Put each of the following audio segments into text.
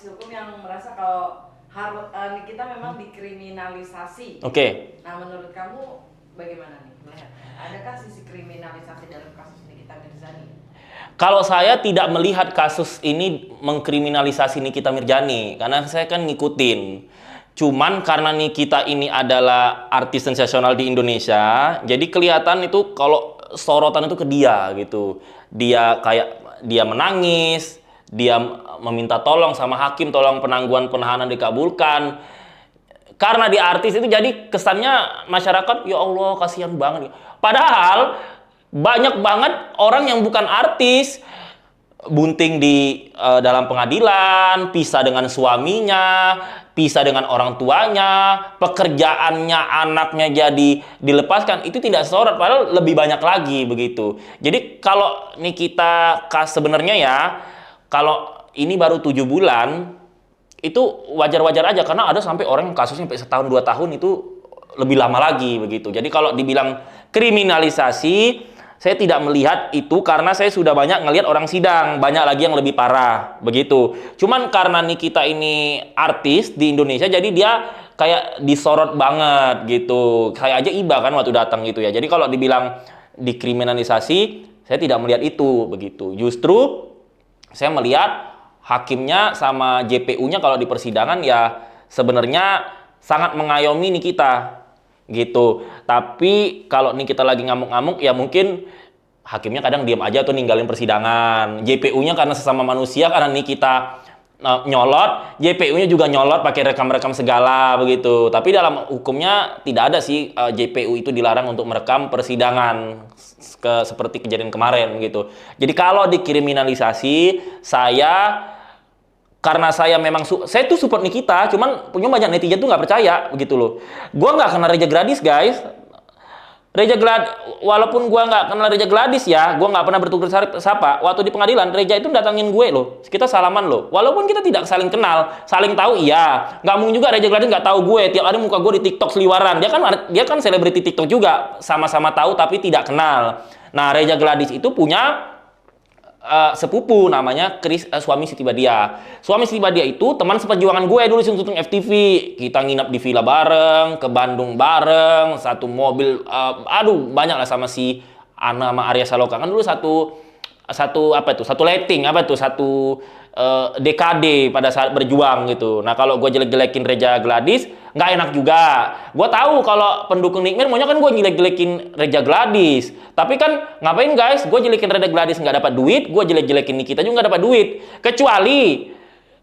praktisi hukum yang merasa kalau harus kita memang dikriminalisasi. Nah, menurut kamu bagaimana nih melihat? Adakah sisi kriminalisasi dalam kasus Nikita Mirzani? Kalau saya tidak melihat kasus ini mengkriminalisasi Nikita Mirzani, karena saya kan ngikutin. Cuman karena Nikita ini adalah artis sensasional di Indonesia, jadi kelihatan itu kalau sorotan itu ke dia gitu. Dia kayak dia menangis, dia meminta tolong sama hakim, tolong penangguhan penahanan dikabulkan. Karena dia artis itu jadi kesannya masyarakat, ya Allah kasihan banget. Padahal banyak banget orang yang bukan artis bunting di dalam pengadilan, pisah dengan suaminya, pisah dengan orang tuanya, pekerjaannya, anaknya jadi dilepaskan, itu tidak sorot, padahal lebih banyak lagi begitu. Jadi kalau Nikita sebenarnya ya, kalau ini baru 7 bulan, itu wajar-wajar aja, karena ada sampai orang yang kasusnya sampai setahun 2 tahun itu lebih lama lagi begitu. Jadi kalau dibilang kriminalisasi, saya tidak melihat itu karena saya sudah banyak ngelihat orang sidang, banyak lagi yang lebih parah begitu. Cuman karena Nikita ini artis di Indonesia, jadi dia kayak disorot banget gitu. Kayak aja Iba kan waktu datang gitu ya. Jadi kalau dibilang dikriminalisasi, saya tidak melihat itu begitu. Justru saya melihat hakimnya sama JPU-nya kalau di persidangan ya sebenarnya sangat mengayomi Nikita gitu. Tapi kalau nih kita lagi ngamuk-ngamuk ya mungkin hakimnya kadang diam aja tuh ninggalin persidangan. JPU-nya karena sesama manusia, karena nih kita nyolot, JPU-nya juga nyolot pakai rekam-rekam segala begitu. Tapi dalam hukumnya tidak ada sih JPU itu dilarang untuk merekam persidangan seperti kejadian kemarin gitu. Jadi kalau dikriminalisasi, saya karena saya memang saya tuh support Nikita, cuman punya banyak netizen tuh nggak percaya begitu loh. Gua nggak kenal Reza Gladys guys. Walaupun gua nggak kenal Reza Gladys ya, gua nggak pernah bertukar sapa. Waktu di pengadilan Reza itu datangin gue loh, kita salaman loh. Walaupun kita tidak saling kenal, saling tahu iya. Nggak mungkin juga Reza Gladys nggak tahu gue. Tiap hari muka gue di TikTok seliwaran. Dia kan selebriti TikTok juga, sama-sama tahu tapi tidak kenal. Nah, Reza Gladys itu punya sepupu namanya suami Siti Badia. Suami Siti Badia itu teman seperjuangan gue dulu syuting FTV. Kita nginap di villa bareng, ke Bandung bareng, satu mobil, aduh banyak lah sama si Ana sama Arya Saloka kan dulu satu apa itu, satu letting apa itu, satu dekade pada saat berjuang gitu. Nah kalau gue jelek-jelekin Reza Gladys nggak enak juga. Gue tahu kalau pendukung Nikmir maunya kan gue jelek-jelekin Reza Gladys. Tapi kan ngapain guys? Gue jelekin Reza Gladys nggak dapat duit, gue jelek-jelekin Nikita juga nggak dapat duit. Kecuali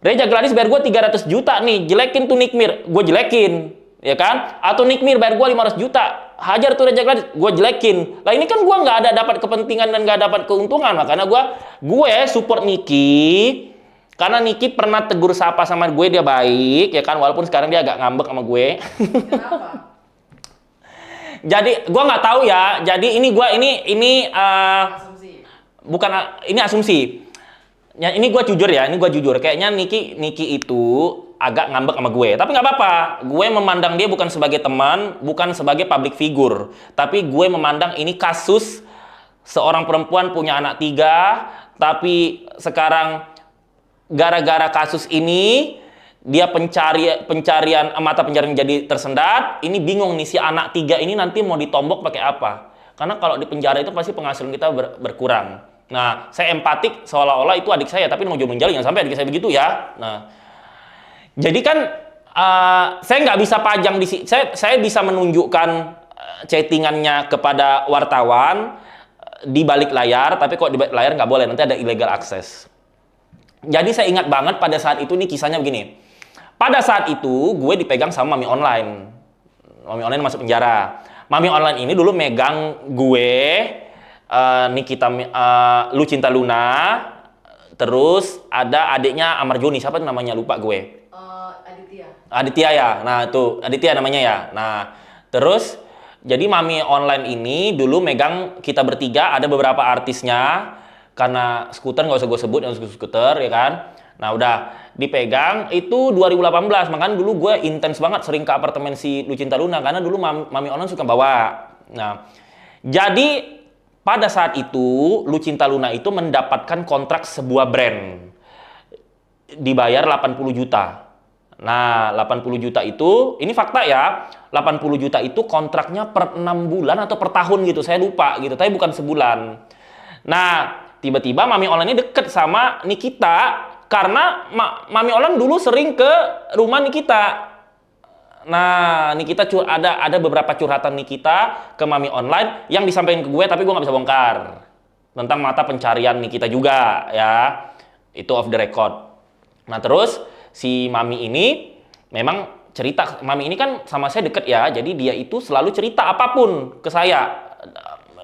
Reza Gladys bayar gue 300 juta nih, jelekin tuh Nikmir, gue jelekin, ya kan? Atau Nikmir bayar gue 500 juta, hajar tuh Reza Gladys, gue jelekin. Lah ini kan gue nggak ada dapat kepentingan dan nggak dapat keuntungan, makanya gue support Niki. Karena Niki pernah tegur sapa sama gue, dia baik, ya kan? Walaupun sekarang dia agak ngambek sama gue. Kenapa? Jadi gue nggak tahu ya. Jadi ini Asumsi. bukan ini asumsi. Ya, ini gue jujur ya. Ini gue jujur. Kayaknya Niki itu agak ngambek sama gue. Tapi nggak apa-apa. Gue memandang dia bukan sebagai teman, bukan sebagai public figure. Tapi gue memandang ini kasus seorang perempuan punya anak 3, tapi sekarang gara-gara kasus ini dia pencarian mata pencarian jadi tersendat. Ini bingung nih si anak 3 ini nanti mau ditombok pakai apa? Karena kalau di penjara itu pasti penghasilan kita berkurang. Nah, saya empatik seolah-olah itu adik saya, tapi mau menjali jangan sampai adik saya begitu ya. Nah, jadi kan saya nggak bisa pajang di sini. Saya bisa menunjukkan chattingannya kepada wartawan di balik layar, tapi kok di balik layar nggak boleh, nanti ada illegal access. Jadi saya ingat banget pada saat itu nih kisahnya begini. Pada saat itu gue dipegang sama Mami Online. Mami Online masuk penjara. Mami Online ini dulu megang gue, Nikita, Lucinta Luna, terus ada adiknya Amar Joni, siapa namanya lupa gue. Aditya. Aditya ya. Nah, itu Aditya namanya ya. Nah, terus jadi Mami Online ini dulu megang kita bertiga, ada beberapa artisnya. Karena skuter nggak usah gue sebut yang skuter ya kan. Nah udah dipegang itu 2018, makanya dulu gue intens banget sering ke apartemen si Lucinta Luna karena dulu Mami Online suka bawa. Nah jadi pada saat itu Lucinta Luna itu mendapatkan kontrak sebuah brand. dibayar 80 juta. Nah, 80 juta itu, ini fakta ya, 80 juta itu kontraknya per 6 bulan atau per tahun gitu, saya lupa gitu, tapi bukan sebulan. Nah, tiba-tiba Mami Online ini deket sama Nikita, karena Mami Online dulu sering ke rumah Nikita. Nah, Nikita ada beberapa curhatan Nikita ke Mami Online yang disampaikan ke gue, tapi gue nggak bisa bongkar. Tentang mata pencarian Nikita juga, ya. Itu off the record. Nah, terus si Mami ini memang cerita, Mami ini kan sama saya deket ya, jadi dia itu selalu cerita apapun ke saya,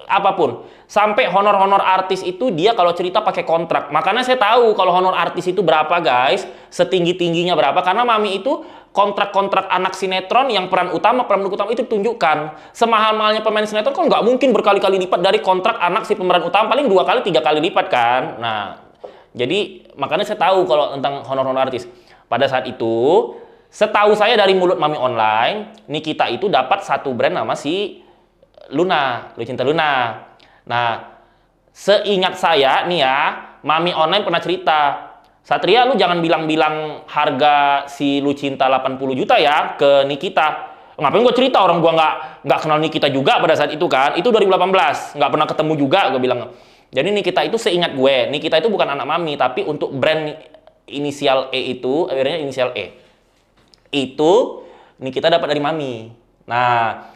apapun. Sampai honor-honor artis itu dia kalau cerita pakai kontrak. Makanya saya tahu kalau honor artis itu berapa, guys, setinggi-tingginya berapa, karena Mami itu kontrak-kontrak anak sinetron yang peran utama itu ditunjukkan. Semahal-mahalnya pemain sinetron kan nggak mungkin berkali-kali lipat dari kontrak anak si pemeran utama, paling 2 kali 3 kali lipat kan. Nah, jadi makanya saya tahu kalau tentang honor-honor artis. Pada saat itu, setahu saya dari mulut Mami Online, Nikita itu dapat satu brand nama si Luna, Lucinta Luna. Nah, seingat saya nih ya, Mami Online pernah cerita, Satria, lu jangan bilang-bilang harga si Lucinta 80 juta ya ke Nikita. Ngapain gue cerita, orang gue nggak kenal Nikita juga pada saat itu kan. Itu 2018, nggak pernah ketemu juga, gue bilang. Jadi Nikita itu seingat gue, Nikita itu bukan anak Mami, tapi untuk brand inisial E itu, akhirnya inisial E. Itu Nikita dapat dari Mami. Nah,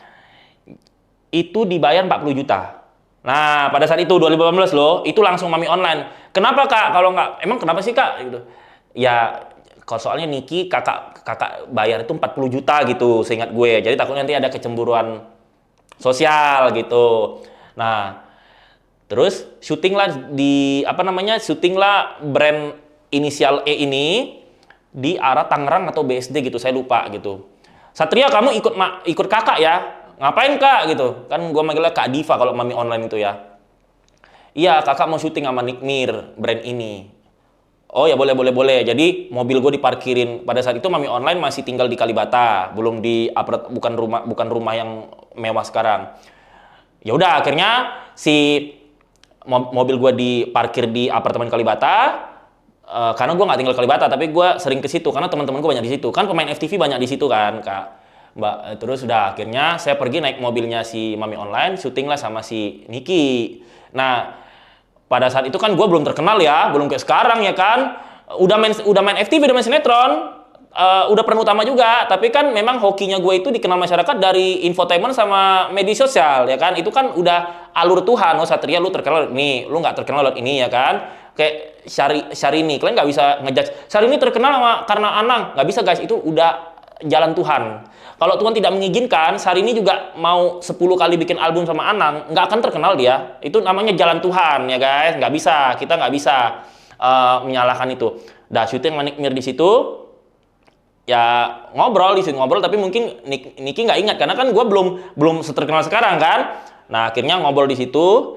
itu dibayar 40 juta. Nah, pada saat itu 2018 loh, itu langsung Mami Online. Kenapa Kak? Kalau nggak, emang kenapa sih Kak? Gitu. Ya, kalau soalnya Niki kakak bayar itu 40 juta gitu, seingat gue. Jadi takutnya nanti ada kecemburuan sosial gitu. Nah, terus syutinglah syutinglah brand inisial E ini di arah Tangerang atau BSD gitu, saya lupa gitu. Satria, kamu ikut kakak ya? Ngapain Kak gitu? Kan gua manggilnya Kak Diva kalau Mami Online itu ya. Iya, kakak mau syuting sama Nikmir brand ini. Oh ya, boleh. Jadi mobil gue diparkirin. Pada saat itu Mami Online masih tinggal di Kalibata, belum di bukan rumah yang mewah sekarang. Ya udah, akhirnya si mobil gue diparkir di apartemen Kalibata, karena gue nggak tinggal Kalibata, tapi gue sering ke situ karena teman-teman gue banyak di situ. Kan pemain FTV banyak di situ kan, Kak. Mbak, terus udah akhirnya saya pergi naik mobilnya si Mami Online, syuting lah sama si Niki. Nah, pada saat itu kan gue belum terkenal ya, belum kayak sekarang ya kan. Udah main FTV, udah main sinetron, udah peran utama juga, tapi kan memang hokinya gue itu dikenal masyarakat dari infotainment sama media sosial ya kan. Itu kan udah alur Tuhan. Oh Satria, lu terkenal nih, lu nggak terkenal lewat ini ya kan. Kayak Syahrini, kalian nggak bisa ngejudge Syahrini terkenal karena Anang, nggak bisa guys, itu udah jalan Tuhan. Kalau Tuhan tidak mengizinkan, Syahrini juga mau 10 kali bikin album sama Anang, nggak akan terkenal dia. Itu namanya jalan Tuhan ya guys, nggak bisa, kita nggak bisa menyalahkan itu. Dah syuting Nikmir di situ, ya ngobrol tapi mungkin Niki nggak ingat karena kan gue belum terkenal sekarang kan. Nah akhirnya ngobrol di situ.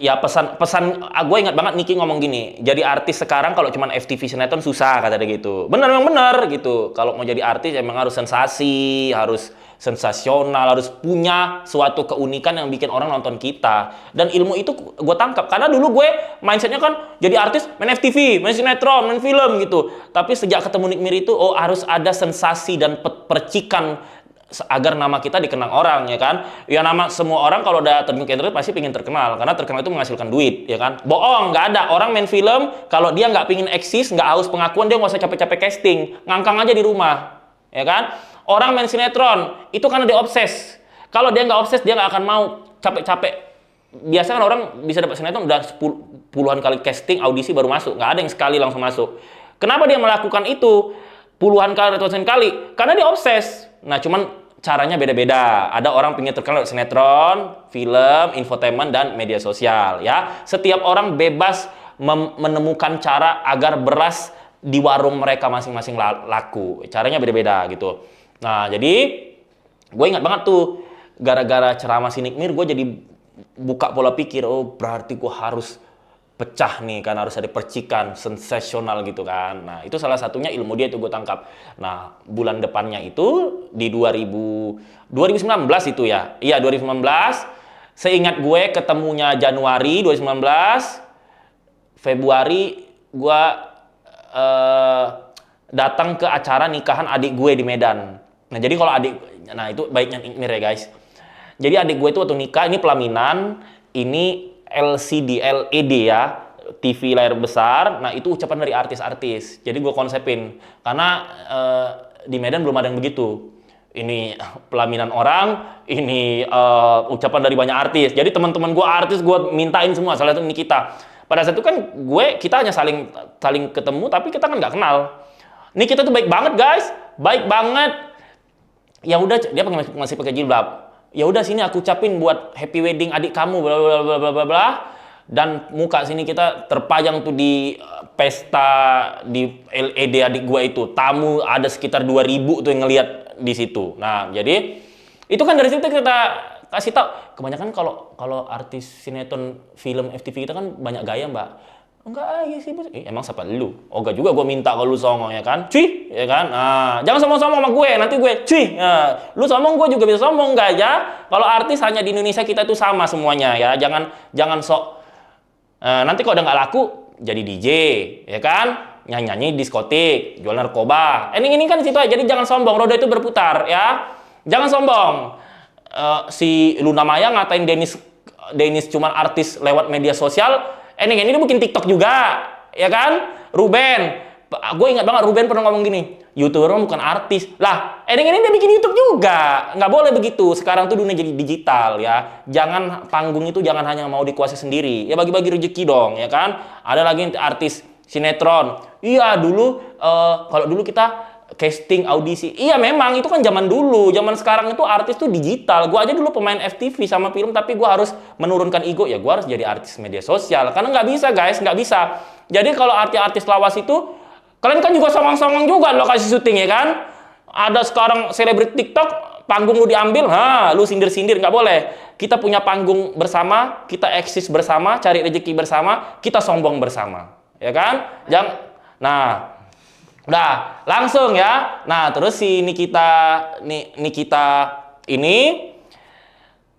Ya pesan gue ingat banget Niki ngomong gini, jadi artis sekarang kalau cuman FTV sinetron susah, kata dia gitu. Memang bener gitu. Kalau mau jadi artis emang harus sensasi, harus sensasional, harus punya suatu keunikan yang bikin orang nonton kita. Dan ilmu itu gue tangkap karena dulu gue mindsetnya kan jadi artis main FTV, main sinetron, main film gitu. Tapi sejak ketemu Nikmir itu, oh harus ada sensasi dan percikan agar nama kita dikenang orang ya kan. Ya nama semua orang kalau udah terjun ke internet pasti pengen terkenal karena terkenal itu menghasilkan duit ya kan. Bohong, nggak ada orang main film kalau dia nggak pengen eksis, nggak haus pengakuan, dia nggak usah capek-capek casting, ngangkang aja di rumah ya kan. Orang main sinetron itu karena dia obses. Kalau dia nggak obses dia nggak akan mau capek-capek. Biasanya kan orang bisa dapat sinetron udah puluhan kali casting, audisi baru masuk, nggak ada yang sekali langsung masuk. Kenapa dia melakukan itu puluhan kali, ratusan kali? Karena dia obses. Nah, cuman caranya beda-beda. Ada orang pengen terkenal sinetron, film, infotainment, dan media sosial. Ya, setiap orang bebas menemukan cara agar beras di warung mereka masing-masing laku. Caranya beda-beda gitu. Nah, jadi gue ingat banget tuh, gara-gara ceramah si Nikmir, gue jadi buka pola pikir. Oh, berarti gue harus pecah nih kan, harus ada percikan sensasional gitu kan. Nah itu salah satunya ilmu dia itu gue tangkap. Nah bulan depannya itu di 2019 itu ya, iya 2019, seingat gue ketemunya Januari 2019, Februari gue datang ke acara nikahan adik gue di Medan. Nah, jadi kalau nah itu baiknya Iqmir ya guys. Jadi adik gue itu waktu nikah, ini pelaminan, ini LCD, LED ya, TV layar besar. Nah, itu ucapan dari artis-artis. Jadi gue konsepin, karena di Medan belum ada yang begitu. Ini pelaminan orang, ini ucapan dari banyak artis. Jadi teman-teman gue artis, gue mintain semua. Salah satu Nikita. Pada saat itu kan kita hanya saling ketemu, tapi kita kan nggak kenal. Nikita tuh baik banget guys, baik banget. Ya udah, dia masih pakai jilbab. Ya udah, sini aku ucapin buat happy wedding adik kamu, bla bla bla bla bla bla. Dan muka sini kita terpajang tuh di pesta di LED adik gua itu. Tamu ada sekitar 2000 tuh yang ngelihat di situ. Nah, jadi itu kan dari situ kita kasih tahu. Kebanyakan kalau artis sinetron film FTV kita kan banyak gaya, Mbak. Enggak, iya sih, bos. Emang siapa lu? Oga juga gue minta kalau lu songong, ya kan? Cuy, ya kan? Nah, jangan sombong-sombong sama gue, nanti gue, cuy. Nah, lu sombong, gue juga bisa sombong, enggak ya? Kalau artis hanya di Indonesia kita itu sama semuanya, ya. Jangan sok. Nanti kalau udah nggak laku, jadi DJ, ya kan? Nyanyi diskotik, jual narkoba. Ini kan situ aja. Jadi jangan sombong, roda itu berputar, ya. Jangan sombong. Si Luna Maya ngatain Dennis cuman artis lewat media sosial. Ini bikin TikTok juga, ya kan? Ruben, gue ingat banget Ruben pernah ngomong gini, YouTuber bukan artis. Lah, ini dia bikin YouTube juga. Nggak boleh begitu. Sekarang tuh dunia jadi digital, ya. Jangan panggung itu jangan hanya mau dikuasai sendiri. Ya bagi-bagi rezeki dong, ya kan? Ada lagi artis sinetron. Iya, dulu kalau dulu kita casting audisi. Iya memang itu kan zaman dulu. Zaman sekarang itu artis tuh digital. Gua aja dulu pemain FTV sama film, tapi gua harus menurunkan ego. Ya gua harus jadi artis media sosial. Karena nggak bisa guys, nggak bisa. Jadi kalau artis-artis lawas itu, kalian kan juga songong-songong juga lokasi syuting, ya kan? Ada sekarang selebriti TikTok, panggung lu diambil, lu sindir-sindir, nggak boleh. Kita punya panggung bersama, kita eksis bersama, cari rezeki bersama, kita sombong bersama, ya kan? Nah, udah, langsung ya. Nah, terus si Nikita ini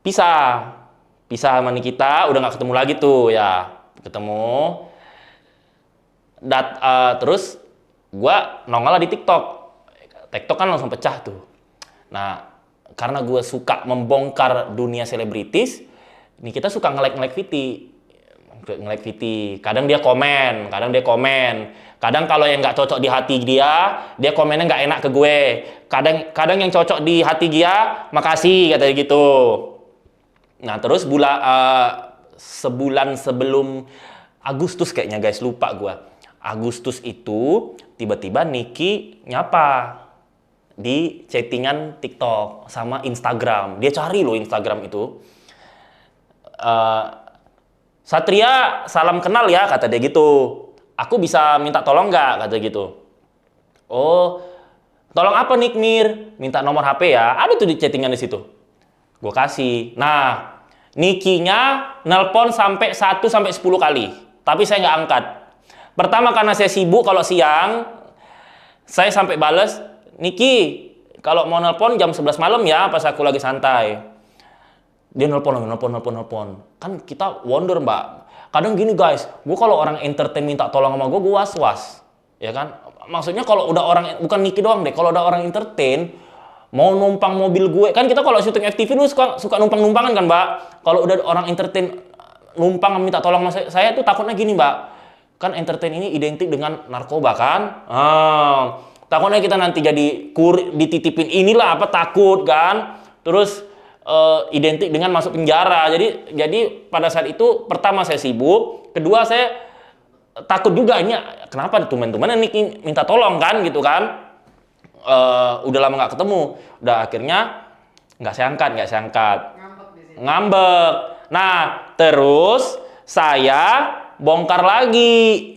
pisah sama Nikita, udah nggak ketemu lagi tuh ya. Ketemu. Terus gua nongol lah di TikTok. TikTok kan langsung pecah tuh. Nah, karena gua suka membongkar dunia selebritis, Nikita suka nge-like Viti. Kadang dia komen. Kadang kalau yang nggak cocok di hati dia komennya nggak enak ke gue. Kadang yang cocok di hati dia, makasih, katanya gitu. Nah, terus sebulan sebelum Agustus kayaknya guys, lupa gue. Agustus itu tiba-tiba Niki nyapa di chattingan TikTok sama Instagram. Dia cari loh Instagram itu. Satria, salam kenal ya, kata dia gitu. Aku bisa minta tolong nggak, kata gitu. Oh, tolong apa nih, Mir? Minta nomor HP ya. Ada tuh di chattingan di situ. Gue kasih. Nah, Nikinya nelpon sampai 1 sampai 10 kali. Tapi saya nggak angkat. Pertama karena saya sibuk kalau siang. Saya sampai bales, Niki, kalau mau nelpon jam 11 malam ya, pas aku lagi santai. Dia nelpon. Kan kita wonder, Mbak. Kadang gini guys, gue kalau orang entertain minta tolong sama gue was-was, ya kan? Maksudnya kalau udah orang, bukan Niki doang deh, kalau udah orang entertain mau numpang mobil gue, kan kita kalau syuting FTV lu suka numpang-numpangan kan, Mbak? Kalau udah orang entertain numpang minta tolong sama saya tuh takutnya gini, Mbak. Kan entertain ini identik dengan narkoba kan? Takutnya kita nanti jadi dititipin inilah apa, takut kan? Terus identik dengan masuk penjara. Jadi pada saat itu pertama saya sibuk, kedua saya takut juga, ini kenapa tumen-tumen Niki minta tolong kan gitu kan. Udah lama nggak ketemu, udah akhirnya nggak saya angkat. Ngambek. Nah, terus saya bongkar lagi.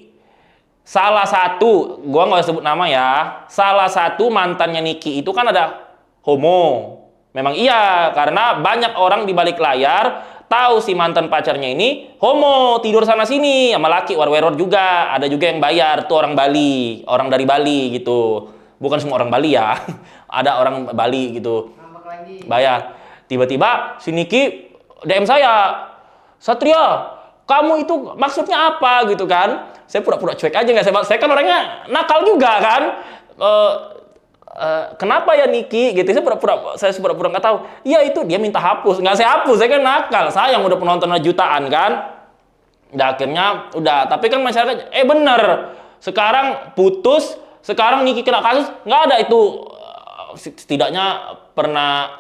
Salah satu, gua nggak sebut nama ya, salah satu mantannya Niki itu kan ada homo. Memang iya, karena banyak orang di balik layar tahu si mantan pacarnya ini homo, tidur sana sini sama laki, war-weror juga. Ada juga yang bayar, tuh orang Bali, orang dari Bali gitu. Bukan semua orang Bali ya. Ada orang Bali gitu. Bayar. Tiba-tiba si Niki DM saya, Satria, kamu itu maksudnya apa gitu kan? Saya pura-pura cuek aja nggak, saya kan orangnya nakal juga kan. Kenapa ya Niki gitu, saya pura-pura nggak tahu. Ya itu dia minta hapus, nggak saya hapus, saya kan nakal, sayang udah penonton jutaan kan. Udah akhirnya udah, tapi kan masyarakat bener sekarang putus, sekarang Niki kena kasus, nggak ada itu. Setidaknya pernah,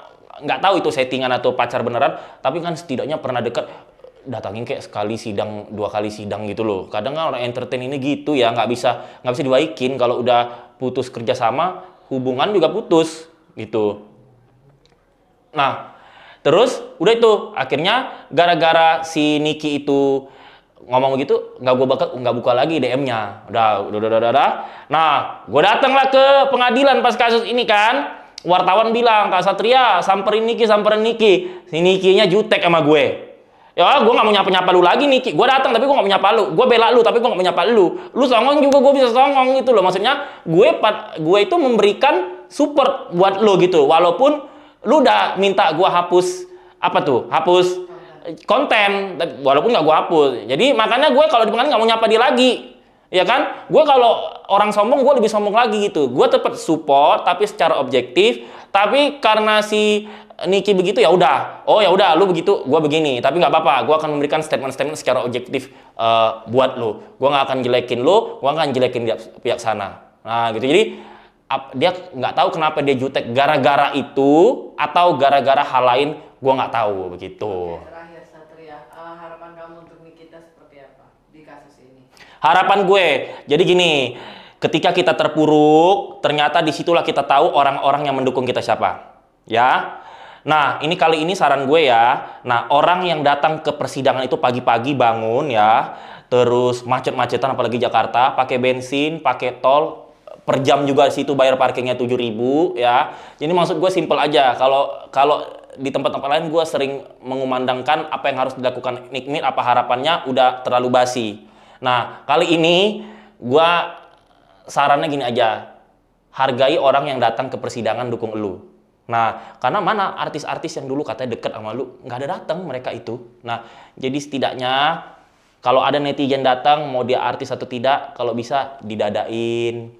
nggak tahu itu settingan atau pacar beneran, tapi kan setidaknya pernah dekat, datangin kayak sekali sidang, 2 kali sidang gitu loh. Kadang kan orang entertain ini gitu ya, nggak bisa dibaikin. Kalau udah putus kerjasama, hubungan juga putus gitu. Nah, terus udah itu akhirnya gara-gara si Niki itu ngomong begitu, nggak buka lagi DM-nya. Udah. Nah, gue datanglah ke pengadilan pas kasus ini kan. Wartawan bilang, Kak Satria, samperin Niki. Si Nikinya jutek sama gue. Ya, gue nggak mau nyapa lu lagi Niki. Gue datang tapi gue nggak mau nyapa lu. Gue bela lu tapi gue nggak mau nyapa lu. Lu songong juga gue bisa songong gitu loh. Maksudnya gue itu memberikan support buat lu gitu. Walaupun lu udah minta gue hapus hapus konten, walaupun nggak gue hapus. Jadi makanya gue kalau di pengadilan nggak mau nyapa dia lagi, ya kan? Gue kalau orang sombong gue lebih sombong lagi gitu. Gue tetap support tapi secara objektif. Tapi karena si Niki begitu ya udah, lu begitu, gue begini. Tapi nggak apa-apa, gue akan memberikan statement secara objektif buat lu. Gue nggak akan jelekin lu, gue akan jelekin pihak sana. Nah gitu. Jadi dia nggak tahu kenapa dia jutek gara-gara itu atau gara-gara hal lain, gue nggak tahu begitu. Terakhir Satria, harapan kamu untuk Nikita seperti apa di kasus ini? Harapan gue, jadi gini, ketika kita terpuruk, ternyata disitulah kita tahu orang-orang yang mendukung kita siapa, ya. Nah, kali ini saran gue ya. Nah, orang yang datang ke persidangan itu pagi-pagi bangun ya, terus macet-macetan apalagi Jakarta, pakai bensin, pakai tol, per jam juga di situ bayar parkirnya 7.000 ya. Jadi maksud gue simpel aja. Kalau di tempat-tempat lain gue sering mengumandangkan apa yang harus dilakukan nikmit, apa harapannya udah terlalu basi. Nah, kali ini gue sarannya gini aja. Hargai orang yang datang ke persidangan dukung elu. Nah, karena mana artis-artis yang dulu katanya deket sama lu, nggak ada datang mereka itu. Nah, jadi setidaknya kalau ada netizen datang, mau dia artis atau tidak, kalau bisa didadain,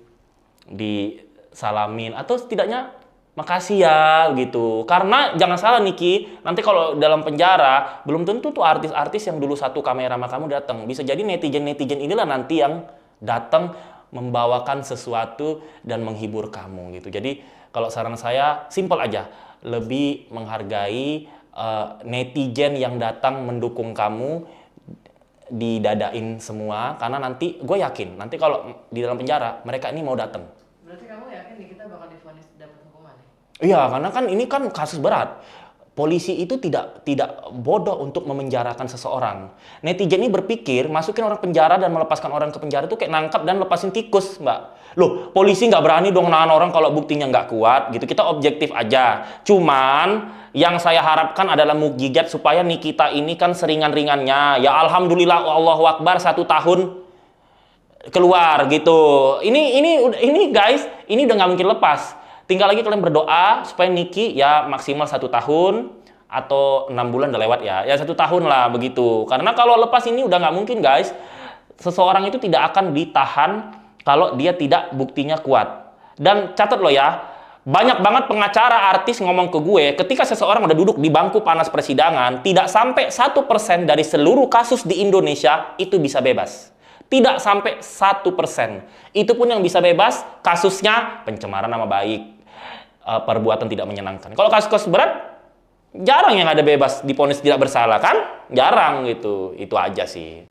disalamin, atau setidaknya makasih ya gitu. Karena jangan salah Niki, nanti kalau dalam penjara belum tentu tuh artis-artis yang dulu satu kamera sama kamu datang. Bisa jadi netizen inilah nanti yang datang membawakan sesuatu dan menghibur kamu gitu. Jadi kalau saran saya simpel aja, lebih menghargai netizen yang datang mendukung kamu, didadain semua, karena nanti gue yakin nanti kalau di dalam penjara mereka ini mau datang. Berarti kamu yakin kita bakal divonis dapat hukuman? Iya, karena kan ini kan kasus berat. Polisi itu tidak bodoh untuk memenjarakan seseorang. Netizen ini berpikir masukin orang penjara dan melepaskan orang ke penjara itu kayak nangkap dan lepasin tikus, Mbak. Loh, polisi nggak berani dong nahan orang kalau buktinya nggak kuat gitu. Kita objektif aja. Cuman yang saya harapkan adalah mukjizat supaya Nikita ini kan seringan-ringannya. Ya alhamdulillah, Allahu Akbar, 1 tahun keluar gitu. Ini guys, ini udah nggak mungkin lepas. Tinggal lagi kalian berdoa supaya Niki ya maksimal 1 tahun atau 6 bulan udah lewat ya 1 tahun lah begitu. Karena kalau lepas ini udah nggak mungkin guys. Seseorang itu tidak akan ditahan kalau dia tidak buktinya kuat. Dan catat loh ya, banyak banget pengacara artis ngomong ke gue, ketika seseorang udah duduk di bangku panas persidangan, tidak sampai 1% dari seluruh kasus di Indonesia itu bisa bebas. Tidak sampai 1%. Itu pun yang bisa bebas kasusnya pencemaran nama baik, perbuatan tidak menyenangkan. Kalau kasus-kasus berat, jarang yang ada bebas divonis tidak bersalah kan? Jarang gitu. Itu aja sih.